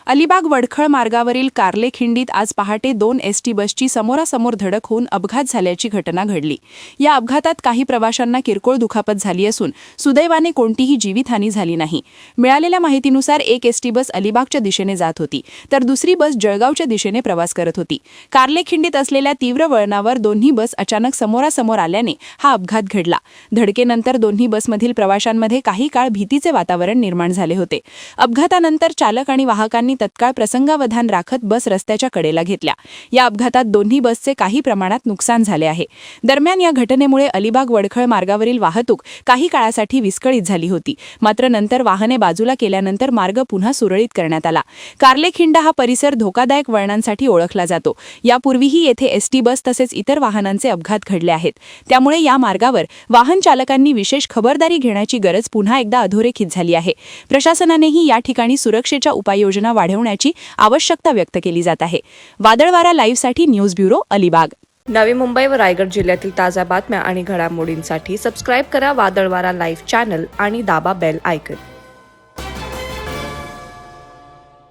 अलिबाग वडखळ मार्गावरील कार्ले खिंडीत आज पहाटे 2 एसटी बसची समोरासमोर धडक होऊन अपघात झाल्याची घटना घडली। या अपघातात काही प्रवाशांना किरकोळ दुखापत झाली असून सुदैवाने कोणतीही जीवितहानी झाली नाही। मिळालेल्या माहितीनुसार एक एसटी बस अलिबागच्या दिशेने जात होती तर दुसरी बस जळगावच्या दिशेने प्रवास करत होती। कार्ले खिंडीत असलेल्या तीव्र वळणावर दोन्ही बस अचानक समोरासमोर आल्याने हा अपघात घडला। धडकेनंतर दोन्ही बसमधील प्रवाशांमध्ये काही काळ भीतीचे वातावरण निर्माण झाले होते। अपघातानंतर चालक आणि वाहकांनी तत्काळ प्रसंगावधान राखत बस रस्त्याच्या कडेला घेतल्या। या अपघातात दोन्ही बसचे काही प्रमाणात नुकसान झाले आहे। दरम्यान या घटनेमुळे अलिबाग वडखळ मार्गावरील वाहतूक काही काळासाठी विस्कळीत झाली होती, मात्र नंतर वाहने बाजूला केल्यानंतर मार्ग पुन्हा सुरळीत करण्यात आला। कार्लेखिंड हा परिसर धोकादायक वळणांसाठी ओळखला जातो। यापूर्वीही येथे एसटी बस तसेच इतर वाहनांचे अपघात घडले आहेत। त्यामुळे या मार्गावर वाहन चालकांनी विशेष खबरदारी घेण्याची गरज पुन्हा एकदा अधोरेखित झाली आहे। प्रशासनानेही या ठिकाणी सुरक्षेच्या उपाययोजना वाढवण्याची आवश्यकता व्यक्त केली जात आहे। वादळवारा लाईव्हसाठी न्यूज ब्युरो अलिबाग। नवी मुंबई व रायगड जिल्ह्यातील ताज्या बातम्या आणि घडामोडींसाठी सबस्क्राईब करा वादळवारा लाईव्ह चॅनल आणि दाबा बेल आयकॉन।